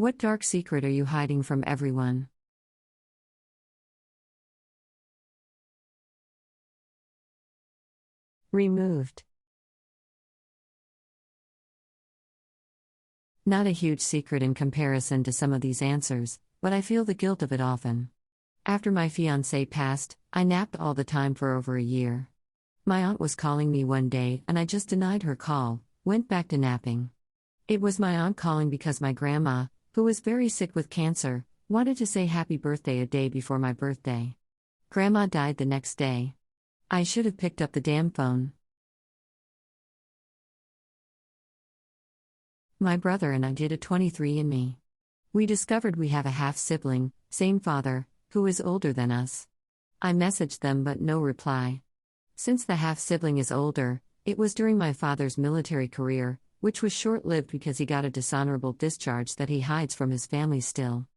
What dark secret are you hiding from everyone? Removed. Not a huge secret in comparison to some of these answers, but I feel the guilt of it often. After my fiancé passed, I napped all the time for over a year. My aunt was calling me one day and I just denied her call, went back to napping. It was my aunt calling because my grandma, who was very sick with cancer, wanted to say happy birthday a day before my birthday. Grandma died the next day. I should have picked up the damn phone. My brother and I did a 23andMe. We discovered we have a half-sibling, same father, who is older than us. I messaged them but no reply. Since the half-sibling is older, it was during my father's military career, which was short-lived because he got a dishonorable discharge that he hides from his family still.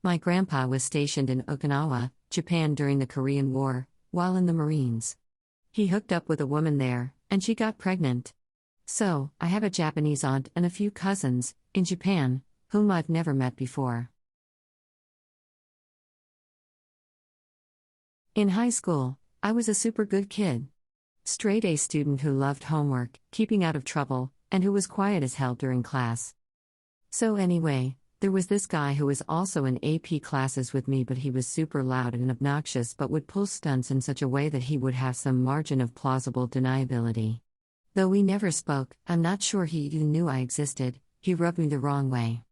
My grandpa was stationed in Okinawa, Japan during the Korean War, while in the Marines. He hooked up with a woman there, and she got pregnant. So, I have a Japanese aunt and a few cousins, in Japan, whom I've never met before. In high school, I was a super good kid. Straight A student who loved homework, keeping out of trouble, and who was quiet as hell during class. So anyway, there was this guy who was also in AP classes with me, but he was super loud and obnoxious but would pull stunts in such a way that he would have some margin of plausible deniability. Though we never spoke, I'm not sure he even knew I existed, he rubbed me the wrong way.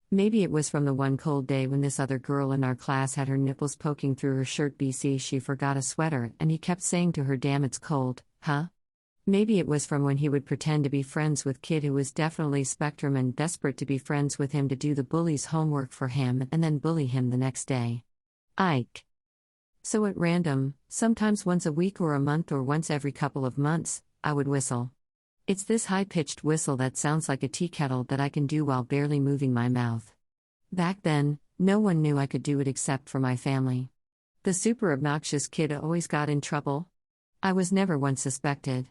Maybe it was from the one cold day when this other girl in our class had her nipples poking through her shirt BC she forgot a sweater and he kept saying to her, "Damn, it's cold, huh?" Maybe it was from when he would pretend to be friends with kid who was definitely spectrum and desperate to be friends with him to do the bully's homework for him and then bully him the next day. Ike. So at random, sometimes once a week or a month or once every couple of months, I would whistle. It's this high-pitched whistle that sounds like a tea kettle that I can do while barely moving my mouth. Back then, no one knew I could do it except for my family. The super obnoxious kid always got in trouble. I was never once suspected.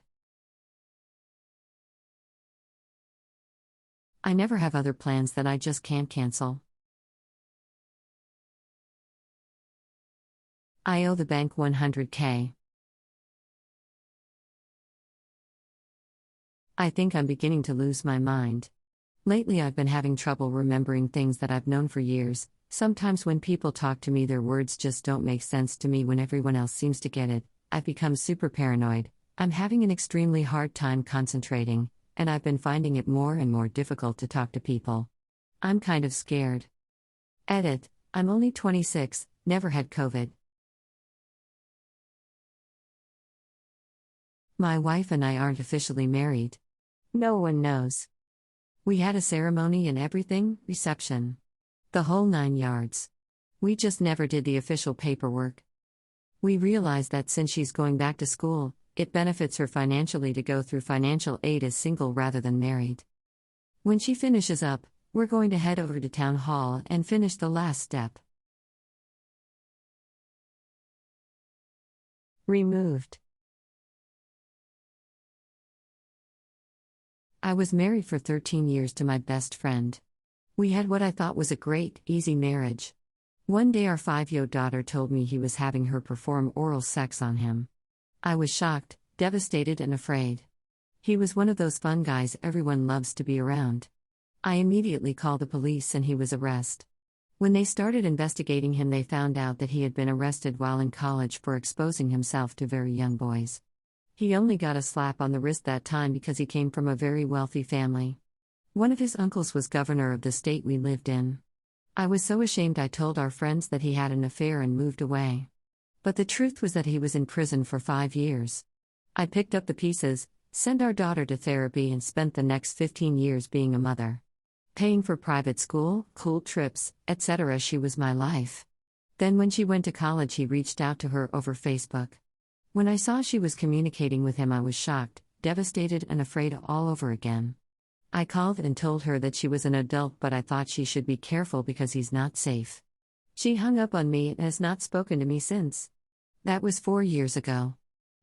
I never have other plans that I just can't cancel. I owe the bank $100K. I think I'm beginning to lose my mind. Lately I've been having trouble remembering things that I've known for years. Sometimes when people talk to me their words just don't make sense to me when everyone else seems to get it. I've become super paranoid. I'm having an extremely hard time concentrating, and I've been finding it more and more difficult to talk to people. I'm kind of scared. Edit, I'm only 26, never had COVID. My wife and I aren't officially married. No one knows. We had a ceremony and everything, reception. The whole 9 yards. We just never did the official paperwork. We realized that since she's going back to school, it benefits her financially to go through financial aid as single rather than married. When she finishes up, we're going to head over to town hall and finish the last step. Removed. I was married for 13 years to my best friend. We had what I thought was a great, easy marriage. One day our 5-year-old daughter told me he was having her perform oral sex on him. I was shocked, devastated and afraid. He was one of those fun guys everyone loves to be around. I immediately called the police and he was arrested. When they started investigating him they found out that he had been arrested while in college for exposing himself to very young boys. He only got a slap on the wrist that time because he came from a very wealthy family. One of his uncles was governor of the state we lived in. I was so ashamed I told our friends that he had an affair and moved away. But the truth was that he was in prison for 5 years. I picked up the pieces, sent our daughter to therapy and spent the next 15 years being a mother. Paying for private school, cool trips, etc. She was my life. Then when she went to college he reached out to her over Facebook. When I saw she was communicating with him I was shocked, devastated and afraid all over again. I called and told her that she was an adult but I thought she should be careful because he's not safe. She hung up on me and has not spoken to me since. That was 4 years ago.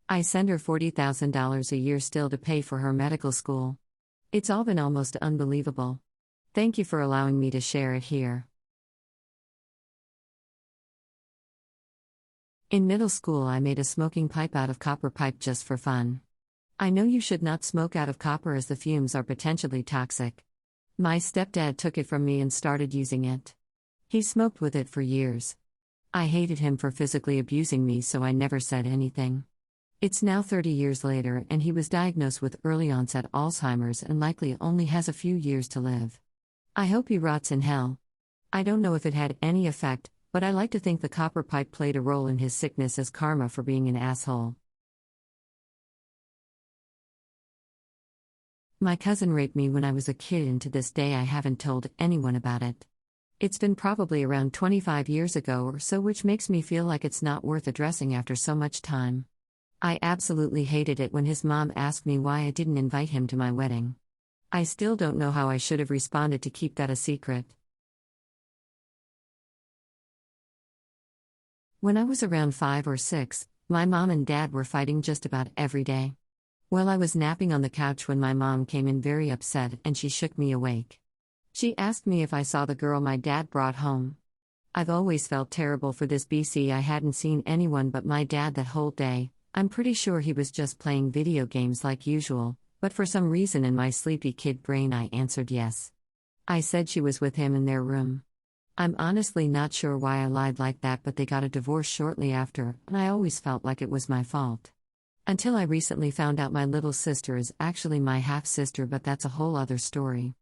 I send her $40,000 a year still to pay for her medical school. It's all been almost unbelievable. Thank you for allowing me to share it here. In middle school, I made a smoking pipe out of copper pipe just for fun. I know you should not smoke out of copper as the fumes are potentially toxic. My stepdad took it from me and started using it. He smoked with it for years. I hated him for physically abusing me, so I never said anything. It's now 30 years later, and he was diagnosed with early onset Alzheimer's and likely only has a few years to live. I hope he rots in hell. I don't know if it had any effect, but I like to think the copper pipe played a role in his sickness as karma for being an asshole. My cousin raped me when I was a kid, and to this day I haven't told anyone about it. It's been probably around 25 years ago or so, which makes me feel like it's not worth addressing after so much time. I absolutely hated it when his mom asked me why I didn't invite him to my wedding. I still don't know how I should have responded to keep that a secret. When I was around 5 or 6, my mom and dad were fighting just about every day. Well, I was napping on the couch when my mom came in very upset and she shook me awake. She asked me if I saw the girl my dad brought home. I've always felt terrible for this BC. I hadn't seen anyone but my dad that whole day. I'm pretty sure he was just playing video games like usual, but for some reason in my sleepy kid brain I answered yes. I said she was with him in their room. I'm honestly not sure why I lied like that, but they got a divorce shortly after, and I always felt like it was my fault. Until I recently found out my little sister is actually my half-sister, but that's a whole other story.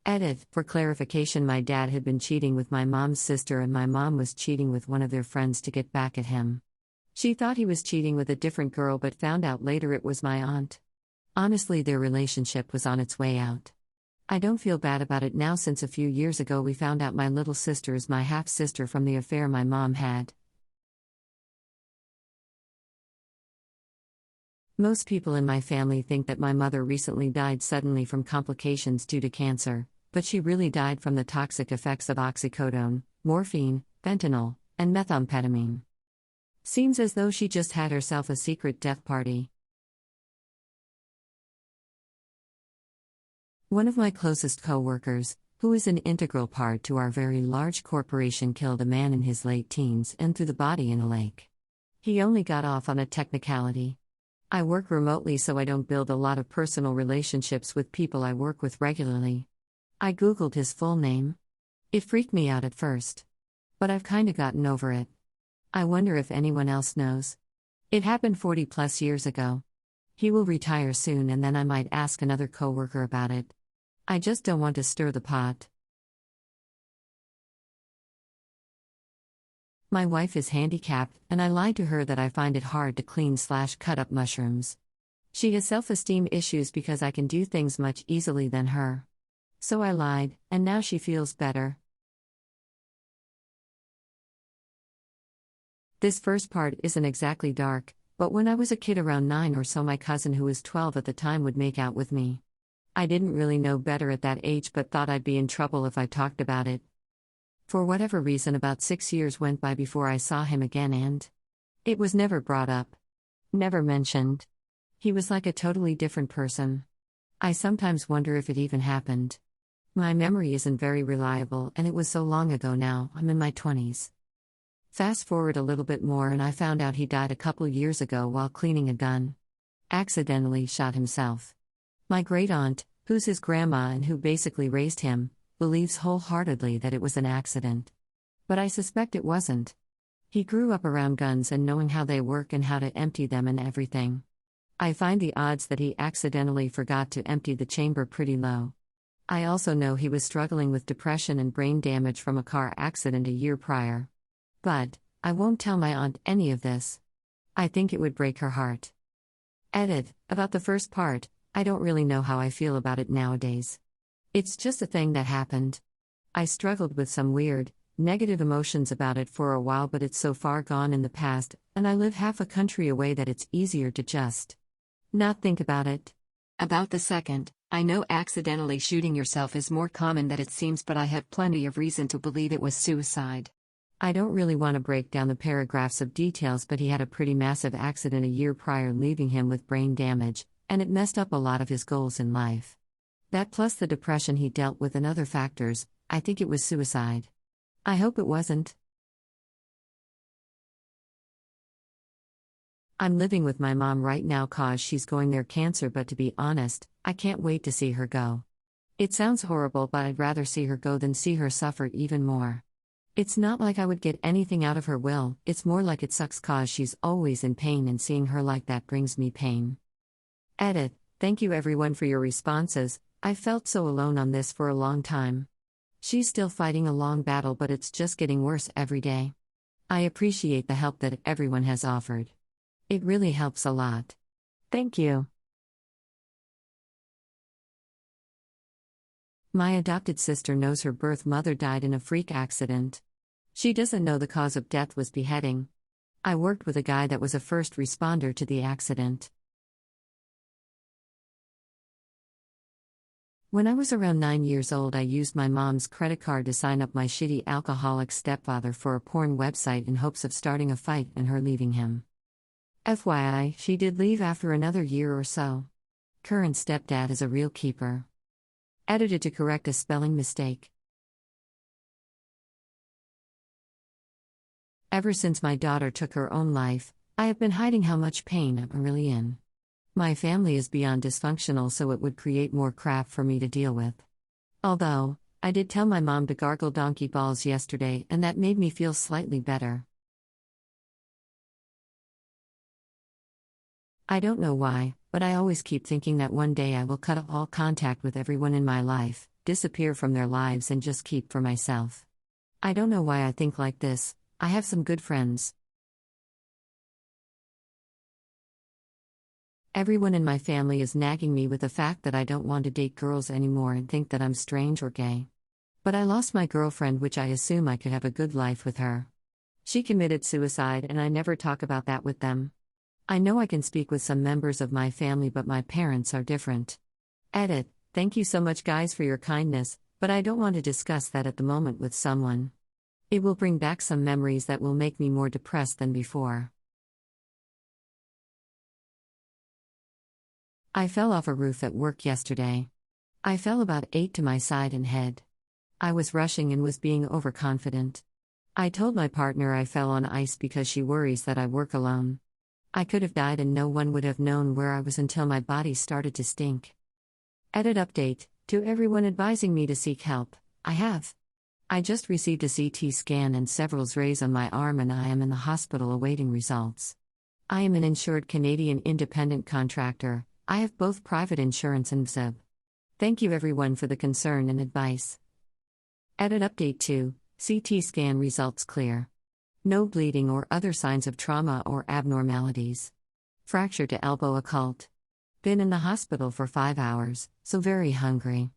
Edit. For clarification, my dad had been cheating with my mom's sister and my mom was cheating with one of their friends to get back at him. She thought he was cheating with a different girl but found out later it was my aunt. Honestly, their relationship was on its way out. I don't feel bad about it now, since a few years ago we found out my little sister is my half-sister from the affair my mom had. Most people in my family think that my mother recently died suddenly from complications due to cancer, but she really died from the toxic effects of oxycodone, morphine, fentanyl, and methamphetamine. Seems as though she just had herself a secret death party. One of my closest co-workers, who is an integral part to our very large corporation, killed a man in his late teens and threw the body in a lake. He only got off on a technicality. I work remotely, so I don't build a lot of personal relationships with people I work with regularly. I googled his full name. It freaked me out at first. But I've kinda gotten over it. I wonder if anyone else knows. It happened 40+ years ago. He will retire soon, and then I might ask another coworker about it. I just don't want to stir the pot. My wife is handicapped, and I lied to her that I find it hard to clean/cut up mushrooms. She has self-esteem issues because I can do things much easily than her. So I lied, and now she feels better. This first part isn't exactly dark, but when I was a kid around 9 or so, my cousin, who was 12 at the time, would make out with me. I didn't really know better at that age, but thought I'd be in trouble if I talked about it. For whatever reason, about 6 years went by before I saw him again, and it was never brought up. Never mentioned. He was like a totally different person. I sometimes wonder if it even happened. My memory isn't very reliable, and it was so long ago now. I'm in my 20s. Fast forward a little bit more, and I found out he died a couple years ago while cleaning a gun. Accidentally shot himself. My great-aunt, who's his grandma and who basically raised him, believes wholeheartedly that it was an accident. But I suspect it wasn't. He grew up around guns and knowing how they work and how to empty them and everything. I find the odds that he accidentally forgot to empty the chamber pretty low. I also know he was struggling with depression and brain damage from a car accident a year prior. But I won't tell my aunt any of this. I think it would break her heart. Edit. About the first part, I don't really know how I feel about it nowadays. It's just a thing that happened. I struggled with some weird, negative emotions about it for a while, but it's so far gone in the past, and I live half a country away that it's easier to just not think about it. About the second, I know accidentally shooting yourself is more common than it seems, but I have plenty of reason to believe it was suicide. I don't really want to break down the paragraphs of details, but he had a pretty massive accident a year prior, leaving him with brain damage, and it messed up a lot of his goals in life. That plus the depression he dealt with and other factors, I think it was suicide. I hope it wasn't. I'm living with my mom right now cause she's going there cancer, but to be honest, I can't wait to see her go. It sounds horrible, but I'd rather see her go than see her suffer even more. It's not like I would get anything out of her will, it's more like it sucks cause she's always in pain and seeing her like that brings me pain. Edit. Thank you everyone for your responses. I felt so alone on this for a long time. She's still fighting a long battle, but it's just getting worse every day. I appreciate the help that everyone has offered. It really helps a lot. Thank you. My adopted sister knows her birth mother died in a freak accident. She doesn't know the cause of death was beheading. I worked with a guy that was a first responder to the accident. When I was around 9 years old, I used my mom's credit card to sign up my shitty alcoholic stepfather for a porn website in hopes of starting a fight and her leaving him. FYI, she did leave after another year or so. Current stepdad is a real keeper. Edited to correct a spelling mistake. Ever since my daughter took her own life, I have been hiding how much pain I'm really in. My family is beyond dysfunctional, so it would create more crap for me to deal with. Although, I did tell my mom to gargle donkey balls yesterday, and that made me feel slightly better. I don't know why, but I always keep thinking that one day I will cut all contact with everyone in my life, disappear from their lives, and just keep for myself. I don't know why I think like this. I have some good friends. Everyone in my family is nagging me with the fact that I don't want to date girls anymore and think that I'm strange or gay. But I lost my girlfriend, which I assume I could have a good life with her. She committed suicide, and I never talk about that with them. I know I can speak with some members of my family, but my parents are different. Edit. Thank you so much guys for your kindness, but I don't want to discuss that at the moment with someone. It will bring back some memories that will make me more depressed than before. I fell off a roof at work yesterday. I fell about 8 to my side and head. I was rushing and was being overconfident. I told my partner I fell on ice because she worries that I work alone. I could have died and no one would have known where I was until my body started to stink. Edit update. To everyone advising me to seek help, I have. I just received a CT scan and several X-rays on my arm, and I am in the hospital awaiting results. I am an insured Canadian independent contractor. I have both private insurance and VZIB. Thank you everyone for the concern and advice. Edit update 2. CT scan results clear. No bleeding or other signs of trauma or abnormalities. Fracture to elbow occult. Been in the hospital for 5 hours, so very hungry.